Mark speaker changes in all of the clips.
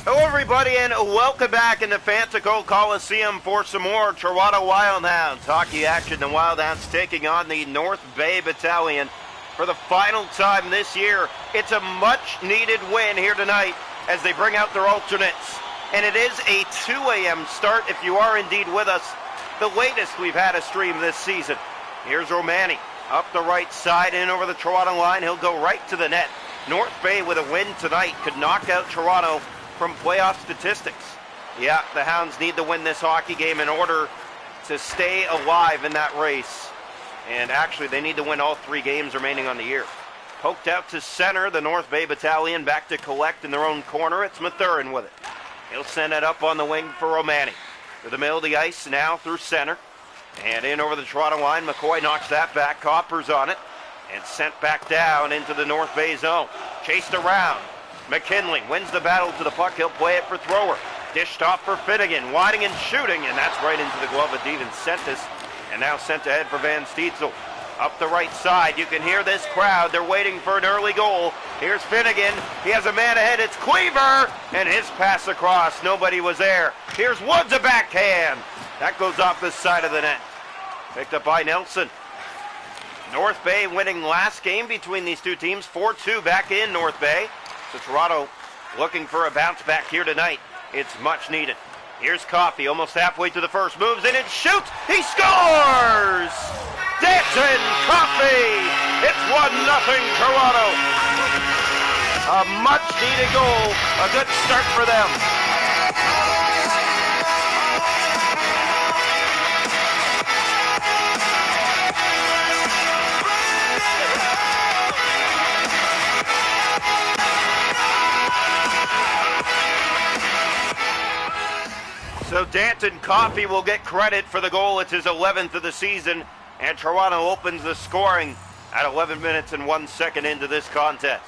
Speaker 1: Hello, everybody, and welcome back into Fantico Coliseum for some more Toronto Wildhounds hockey action. The Wildhounds taking on the North Bay Battalion for the final time this year. It's a much-needed win here tonight as they bring out their alternates. And it is a 2 a.m. start if you are indeed with us. The latest we've had a stream this season. Here's Romani up the right side in over the Toronto line. He'll go right to the net. North Bay with a win tonight could knock out Toronto from playoff statistics. Yeah, the Hounds need to win this hockey game in order to stay alive in that race. And actually, they need to win all 3 games remaining on the year. Poked out to center, the North Bay Battalion back to collect in their own corner. It's Mathurin with it. He'll send it up on the wing for Romani. To the middle of the ice now through center. And in over the Toronto line. McCoy knocks that back. Copper's on it. And sent back down into the North Bay zone. Chased around. McKinley wins the battle to the puck. He'll play it for Thrower. Dished off for Finnegan. Winding and shooting. And that's right into the glove of DiVincentis. And now sent ahead for Van Steedsel. Up the right side. You can hear this crowd. They're waiting for an early goal. Here's Finnegan. He has a man ahead. It's Cleaver. And his pass across. Nobody was there. Here's Woods, a backhand. That goes off the side of the net. Picked up by Nelson. North Bay winning last game between these two teams. 4-2 back in North Bay. So Toronto looking for a bounce back here tonight. It's much needed. Here's Coffey, almost halfway to the first. Moves in and shoots. He scores! Danton Coffey! It's 1-0 Toronto. A much needed goal. A good start for them. So Danton Coffey will get credit for the goal. It's his 11th of the season, and Toronto opens the scoring at 11 minutes and 1 second into this contest.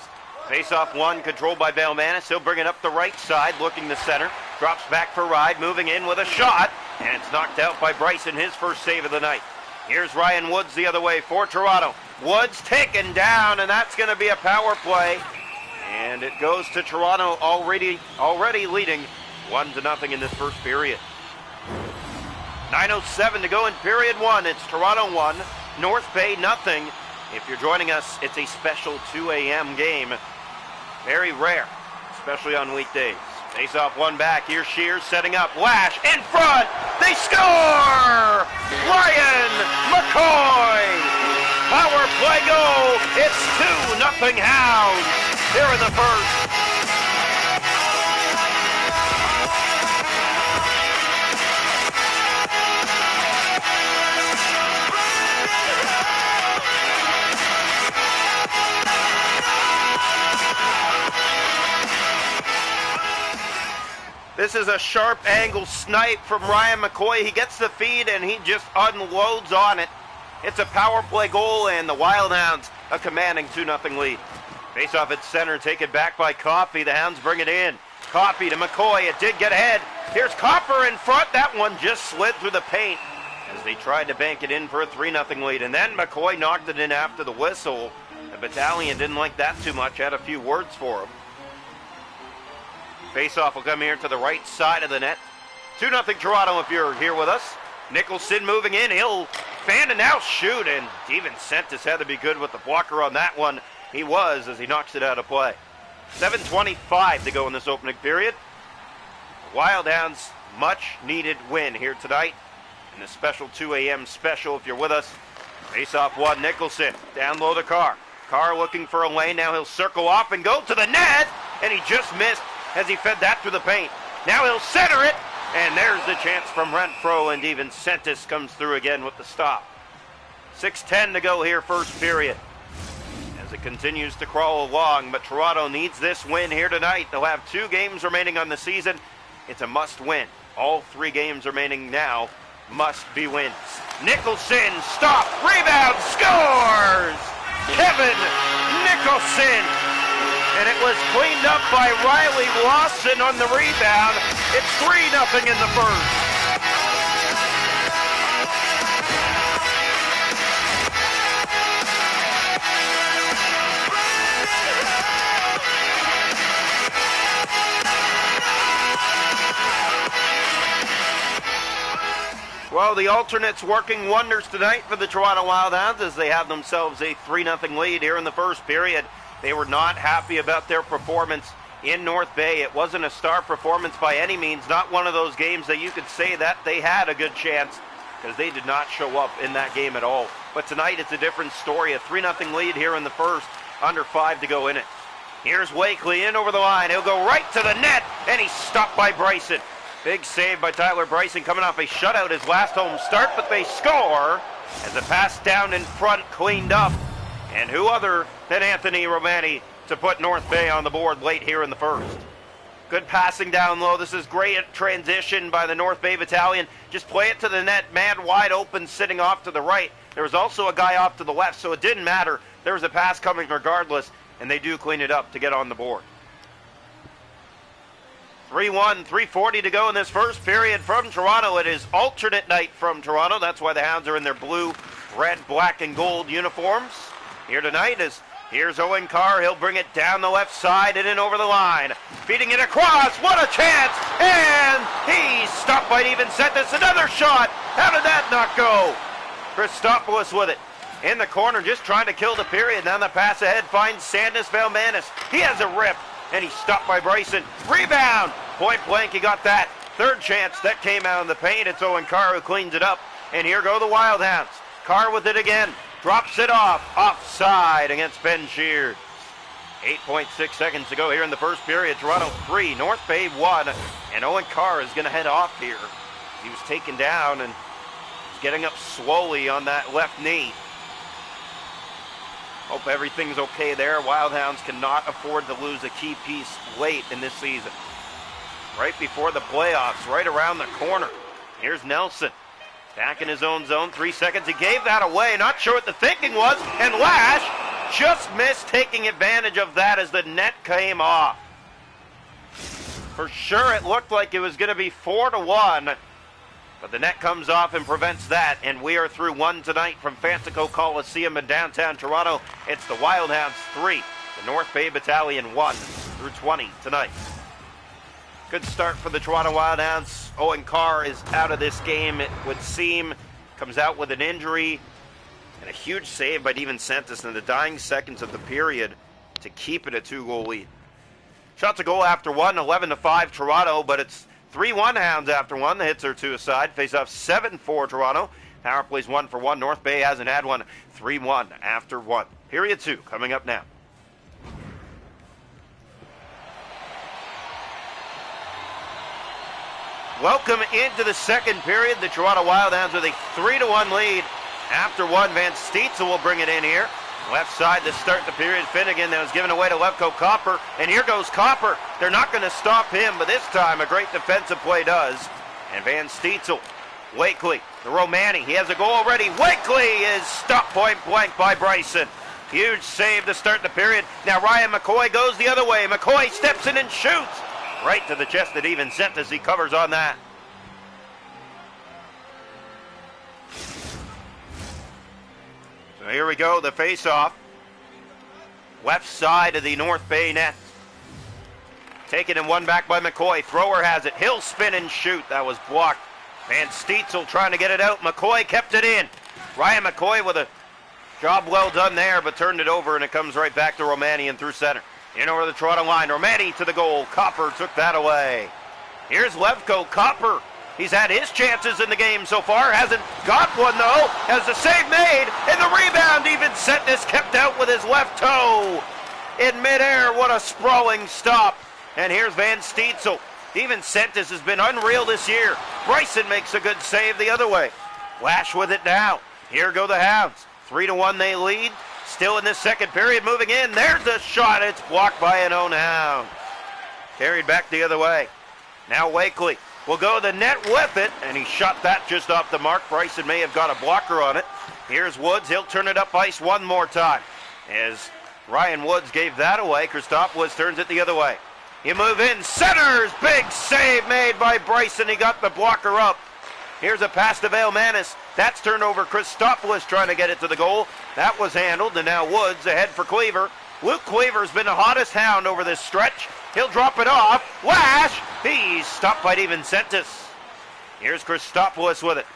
Speaker 1: Face-off one, controlled by Belmanis. He'll bring it up the right side, looking to center. Drops back for Ride, moving in with a shot, and it's knocked out by Bryson, his first save of the night. Here's Ryan Woods the other way for Toronto. Woods taken down, and that's going to be a power play. And it goes to Toronto already leading 1-0 in this first period. 9:07 to go in period one. It's Toronto 1, North Bay nothing. If you're joining us, it's a special 2 a.m. game. Very rare, especially on weekdays. Face off one back. Here's Shears setting up. Lash in front. They score! Ryan McCoy! Power play goal. It's 2-0 Hounds here in the first. This is a sharp angle snipe from Ryan McCoy. He gets the feed and he just unloads on it. It's a power play goal and the Wildhounds a commanding 2-0 lead. Face off at center, taken back by Coffey. The Hounds bring it in. Coffey to McCoy. It did get ahead. Here's Copper in front. That one just slid through the paint as they tried to bank it in for a 3-0 lead. And then McCoy knocked it in after the whistle. The Battalion didn't like that too much. Had a few words for him. Face-off will come here to the right side of the net. 2-0 Toronto if you're here with us. Nicholson moving in. He'll fan and now shoot. And DiVincentis had to be good with the blocker on that one. He was as he knocks it out of play. 7:25 to go in this opening period. The Wildhounds much needed win here tonight. In the special 2 a.m. special if you're with us. Face-off one. Nicholson down low to Carr. Carr looking for a lane. Now he'll circle off and go to the net. And he just missed as he fed that through the paint. Now he'll center it, and there's the chance from Renfro, and DiVincentis comes through again with the stop. 6:10 to go here, first period. As it continues to crawl along, but Toronto needs this win here tonight. They'll have 2 games remaining on the season. It's a must win. All 3 games remaining now must be wins. Nicholson, stop, rebound, scores! Kevin Nicholson! And it was cleaned up by Riley Lawson on the rebound. It's 3-0 in the first. Well, the alternates working wonders tonight for the Toronto Wildhounds as they have themselves a 3-0 lead here in the first period. They were not happy about their performance in North Bay. It wasn't a star performance by any means, not one of those games that you could say that they had a good chance, because they did not show up in that game at all. But tonight it's a different story, a 3-0 lead here in the first, under 5 to go in it. Here's Wakely in over the line. He'll go right to the net, and he's stopped by Bryson. Big save by Tyler Bryson coming off a shutout his last home start, but they score as a pass down in front cleaned up. And who other than Anthony Romani to put North Bay on the board late here in the first. Good passing down low. This is great transition by the North Bay Battalion. Just play it to the net, man wide open, sitting off to the right. There was also a guy off to the left, so it didn't matter. There was a pass coming regardless, and they do clean it up to get on the board. 3-1, 3:40 to go in this first period from Toronto. It is alternate night from Toronto. That's why the Hounds are in their blue, red, black, and gold uniforms. Here tonight is here's Owen Carr. He'll bring it down the left side and in over the line. Feeding it across. What a chance! And he's stopped by Even Sentis. Another shot. How did that not go? Christopoulos with it. In the corner, just trying to kill the period. Now the pass ahead finds Sandis Valmanis. He has a rip, and he's stopped by Bryson. Rebound! Point blank, he got that. Third chance, that came out in the paint. It's Owen Carr who cleans it up. And here go the Wildhounds. Carr with it again. Drops it off. Offside against Ben Shears. 8.6 seconds to go here in the first period. Toronto 3, North Bay 1. And Owen Carr is going to head off here. He was taken down and he's getting up slowly on that left knee. Hope everything's okay there. Wildhounds cannot afford to lose a key piece late in this season. Right before the playoffs, right around the corner. Here's Nelson. Back in his own zone, 3 seconds. He gave that away. Not sure what the thinking was. And Lash just missed taking advantage of that as the net came off. For sure it looked like it was going to be 4-1. But the net comes off and prevents that. And we are through one tonight from Fantico Coliseum in downtown Toronto. It's the Wildhounds 3, the North Bay Battalion 1 through 20 tonight. Good start for the Toronto Wildhounds. Owen Carr is out of this game, it would seem. Comes out with an injury. And a huge save by Even Sentis in the dying seconds of the period to keep it a 2-goal lead. Shot to goal after one, 11-5 Toronto, but it's 3-1 Hounds after one. The hits are 2 aside. Face off 7-4 Toronto. Power plays 1-for-1. North Bay hasn't had one. 3-1 after one. Period 2 coming up now. Welcome into the second period. The Toronto Wildhounds with a 3-1 lead. After one, Van Stietzel will bring it in here. Left side to start the period. Finnegan that was given away to Levko Copper. And here goes Copper. They're not going to stop him, but this time a great defensive play does. And Van Stietzel, Wakely, the Romani. He has a goal already. Wakely is stopped point blank by Bryson. Huge save to start the period. Now Ryan McCoy goes the other way. McCoy steps in and shoots. Right to the chest that Even Sentis. He covers on that. So here we go, the face-off. Left side of the North Bay net. Taken and won back by McCoy. Thrower has it. He'll spin and shoot. That was blocked. Van Stietzel trying to get it out. McCoy kept it in. Ryan McCoy with a job well done there, but turned it over, and it comes right back to Romani and through center. In over the Toronto line. Romani to the goal. Copper took that away. Here's Levko Copper. He's had his chances in the game so far. Hasn't got one, though. Has the save made. And the rebound. Even Sentis kept out with his left toe. In midair, what a sprawling stop. And here's Van Stietzel. Even Sentis has been unreal this year. Bryson makes a good save the other way. Lash with it now. Here go the Hounds. 3-1 they lead. Still in this second period, moving in. There's a shot. It's blocked by an own Hound. Carried back the other way. Now Wakely will go to the net with it, and he shot that just off the mark. Bryson may have got a blocker on it. Here's Woods. He'll turn it up ice one more time. As Ryan Woods gave that away, Christopoulos turns it the other way. You move in. Centers. Big save made by Bryson. He got the blocker up. Here's a pass to Valmanis. That's turned over. Christopoulos trying to get it to the goal. That was handled, and now Woods ahead for Cleaver. Luke Cleaver's been the hottest Hound over this stretch. He'll drop it off. Lash! He's stopped by Even Sentis. Here's Christopoulos with it.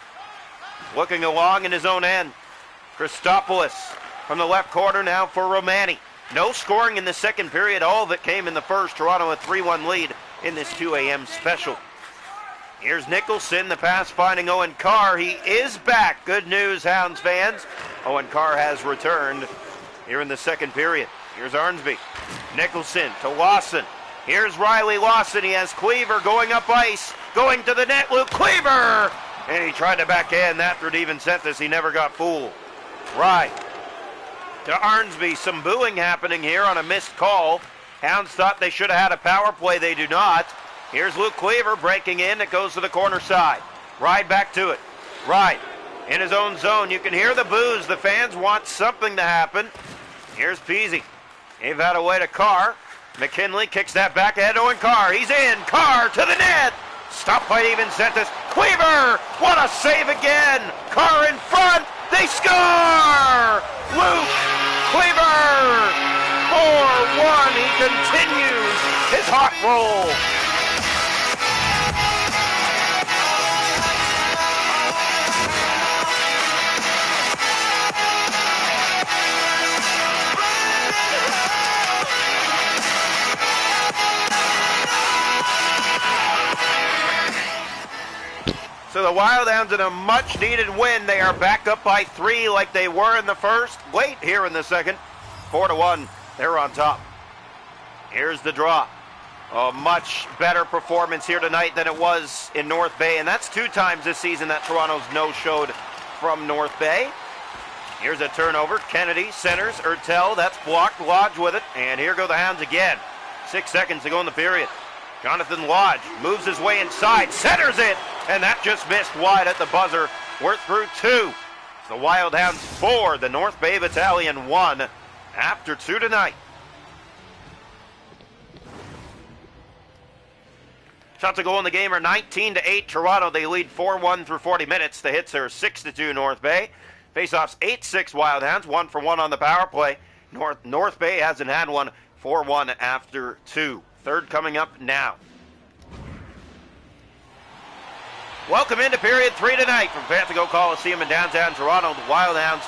Speaker 1: looking along in his own end. Christopoulos from the left corner now for Romani. No scoring in the second period. All of it came in the first. Toronto a 3-1 lead in this 2 a.m. special. Here's Nicholson, the pass finding Owen Carr. He is back. Good news, Hounds fans. Owen Carr has returned here in the second period. Here's Arnsby. Nicholson to Lawson. Here's Riley Lawson. He has Cleaver going up ice. Going to the net, Luke Cleaver! And he tried to backhand that through Steven Sentis. He never got fooled. Right. To Arnsby. Some booing happening here on a missed call. Hounds thought they should have had a power play. They do not. Here's Luke Cleaver breaking in. It goes to the corner side. Ride back to it. Ride in his own zone. You can hear the boos. The fans want something to happen. Here's Peasy. Gave that away to Carr. McKinley kicks that back ahead to Owen Carr. He's in. Carr to the net. Stopped by Steven Sentis. Cleaver! What a save again! Carr in front. They score! Luke Cleaver! 4-1. He continues his hot roll. So the Wildhounds in a much-needed win. They are back up by 3 like they were in the first. Late here in the second. 4-1. They're on top. Here's the draw. A much better performance here tonight than it was in North Bay. And that's 2 times this season that Toronto's no-showed from North Bay. Here's a turnover. Kennedy centers. Ertel, that's blocked. Lodge with it. And here go the Hounds again. 6 seconds to go in the period. Jonathan Lodge moves his way inside, centers it, and that just missed wide at the buzzer. We're through 2. The Wildhounds 4, the North Bay Battalion 1 after 2 tonight. Shots to goal in the game are 19-8 Toronto. They lead 4-1 through 40 minutes. The hits are 6-2 North Bay. Faceoffs 8-6 Wildhounds, 1-for-1 on the power play. North Bay hasn't had one. 4-1 after 2. Third coming up now. Welcome into period 3 tonight from Panther Coliseum in downtown Toronto. The Wildhounds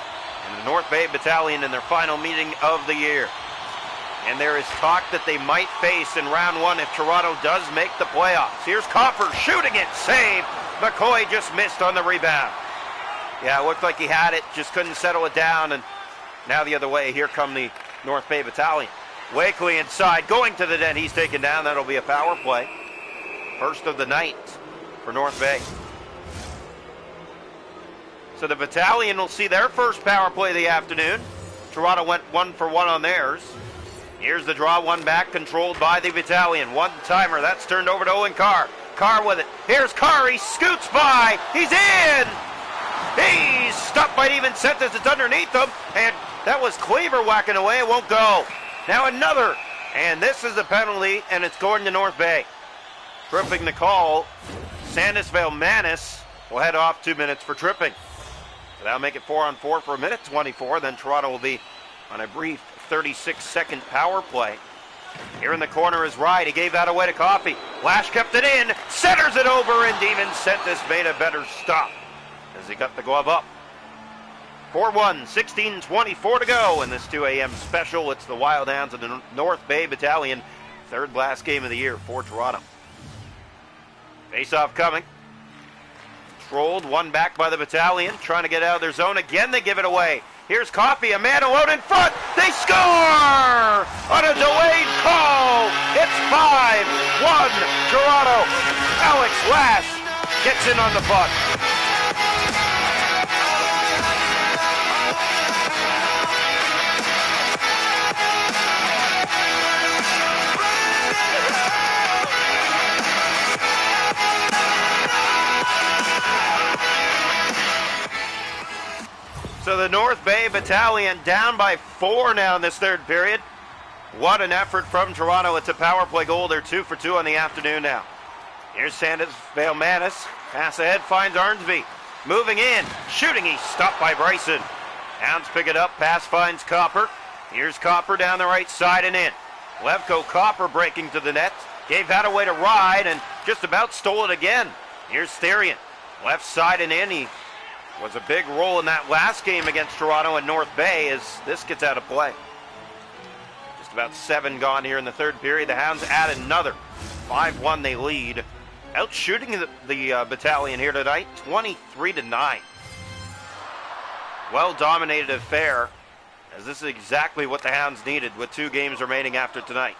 Speaker 1: and the North Bay Battalion in their final meeting of the year. And there is talk that they might face in round 1 if Toronto does make the playoffs. Here's Copper shooting it, save. McCoy just missed on the rebound. Yeah, it looked like he had it, just couldn't settle it down. And now the other way, here come the North Bay Battalion. Wakely inside, going to the net. He's taken down. That'll be a power play. First of the night for North Bay. So the Battalion will see their first power play of the afternoon. Toronto went 1-for-1 on theirs. Here's the draw, one back, controlled by the Battalion. One-timer, that's turned over to Owen Carr. Carr with it. Here's Carr, he scoots by. He's in! He's stopped by Steven Sentis. It's underneath him. And that was Cleaver whacking away. It won't go. Now another, and this is a penalty, and it's going to North Bay. Tripping the call, Sandisvale Manis will head off 2 minutes for tripping. So that'll make it 4-on-4 for a minute 24, then Toronto will be on a brief 36-second power play. Here in the corner is Ride. He gave that away to Coffey. Lash kept it in, centers it over, and Steven Sentis made a better stop as he got the glove up. 4-1, 16:24 to go in this 2 a.m. special. It's the Wildhounds of the North Bay Battalion. Third last game of the year for Toronto. Face-off coming. Controlled, one back by the Battalion. Trying to get out of their zone. Again, they give it away. Here's Coffey, a man alone in front. They score! On a delayed call. It's 5-1 Toronto. Alex Lash gets in on the puck. So the North Bay Battalion down by 4 now in this third period. What an effort from Toronto. It's a power play goal. They're 2-for-2 on the afternoon now. Here's Sandisvale Manis. Pass ahead, finds Arnsby. Moving in, shooting, he's stopped by Bryson. Hounds pick it up, pass finds Copper. Here's Copper down the right side and in. Levko Copper breaking to the net. Gave that away to Ride and just about stole it again. Here's Therian. Left side and in. He was a big role in that last game against Toronto and North Bay as this gets out of play. Just about 7 gone here in the third period. The Hounds add another. 5-1 they lead. Out shooting the Battalion here tonight, 23-9. Well-dominated affair, as this is exactly what the Hounds needed with 2 games remaining after tonight.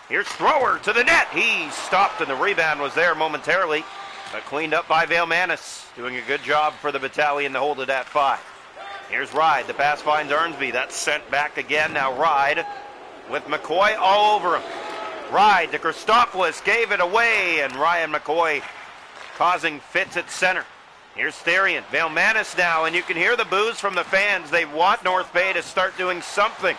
Speaker 1: Here's Thrower to the net. He stopped and the rebound was there momentarily, but cleaned up by Vailmanis. Doing a good job for the Battalion to hold it at 5. Here's Ride. The pass finds Arnsby. That's sent back again. Now Ride with McCoy all over him. Ride to Christopoulos, gave it away, and Ryan McCoy causing fits at center. Here's Therian. Vailmanis now, and you can hear the boos from the fans. They want North Bay to start doing something.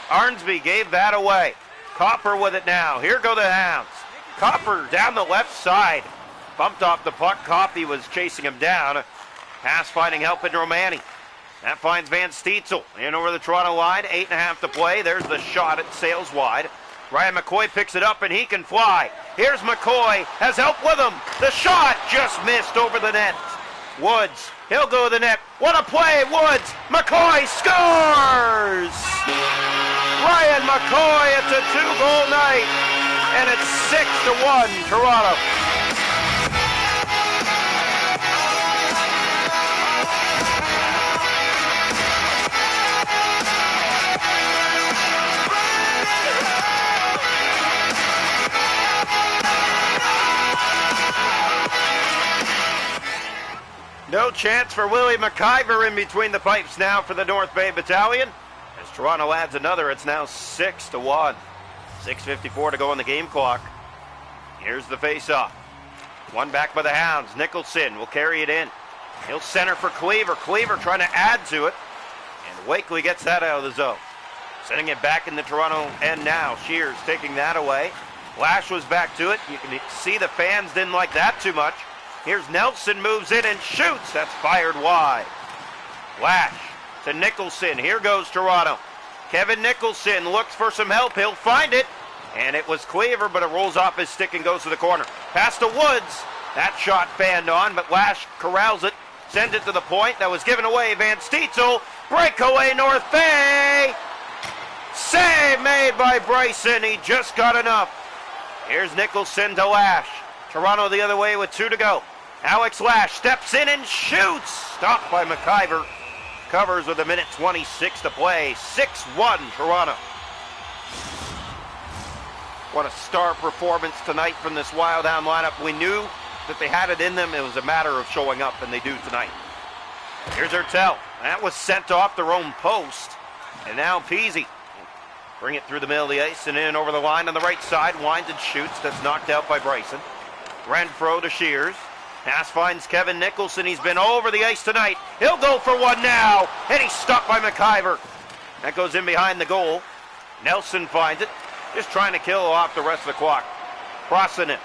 Speaker 1: Arnsby gave that away. Copper with it now. Here go the Hounds. Copper down the left side. Bumped off the puck. Coffey was chasing him down. Pass finding help in Romani. That finds Van Steitzel in over the Toronto line. 8.5 to play. There's the shot. It sails wide. Ryan McCoy picks it up and he can fly. Here's McCoy, has help with him. The shot just missed over the net. Woods, he'll go to the net. What a play, Woods. McCoy scores! Ryan McCoy, it's a 2-goal night, and it's 6-1 Toronto. No chance for Willie McIver in between the pipes now for the North Bay Battalion. As Toronto adds another, it's now 6-1. 6:54 to go on the game clock. Here's the face-off. One back by the Hounds. Nicholson will carry it in. He'll center for Cleaver. Cleaver trying to add to it. And Wakely gets that out of the zone. Sending it back in the Toronto end now. Shears taking that away. Lash was back to it. You can see the fans didn't like that too much. Here's Nelson, moves in and shoots. That's fired wide. Lash to Nicholson. Here goes Toronto. Kevin Nicholson looks for some help. He'll find it. And it was Cleaver, but it rolls off his stick and goes to the corner. Pass to Woods. That shot fanned on, but Lash corrals it. Sends it to the point. That was given away. Van Steitzel. Breakaway North Bay. Save made by Bryson. He just got enough. Here's Nicholson to Lash. Toronto the other way with 2 to go. Alex Lash steps in and shoots. Stopped by McIver. Covers with 1:26 to play. 6-1 Toronto. What a star performance tonight from this Wild Hound lineup. We knew that they had it in them. It was a matter of showing up, and they do tonight. Here's Hertel. That was sent off the own post. And now Peasy. Bring it through the middle of the ice and in over the line on the right side. Winds and shoots. That's knocked out by Bryson. Renfro to Shears. Pass finds Kevin Nicholson. He's been all over the ice tonight. He'll go for one now. And he's stopped by McIver. That goes in behind the goal. Nelson finds it. Just trying to kill off the rest of the clock. Crossing it.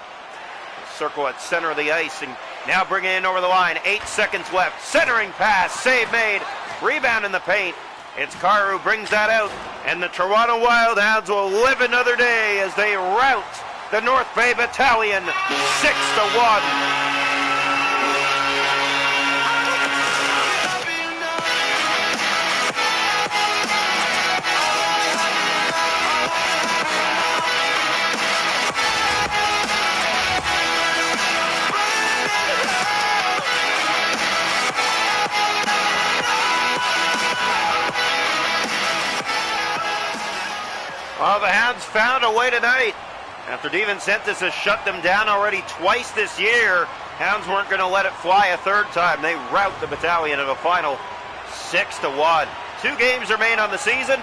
Speaker 1: Circle at center of the ice. And now bringing it in over the line. 8 seconds left. Centering pass. Save made. Rebound in the paint. It's Carr who brings that out. And the Toronto Wild Hounds will live another day as they rout the North Bay Battalion 6-1. Well, the Hounds found a way tonight. After DeVincentis has shut them down already twice this year, Hounds weren't going to let it fly a third time. They rout the Battalion in a final 6-1. 2 games remain on the season,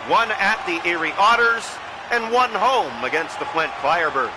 Speaker 1: 1 at the Erie Otters and 1 home against the Flint Firebirds.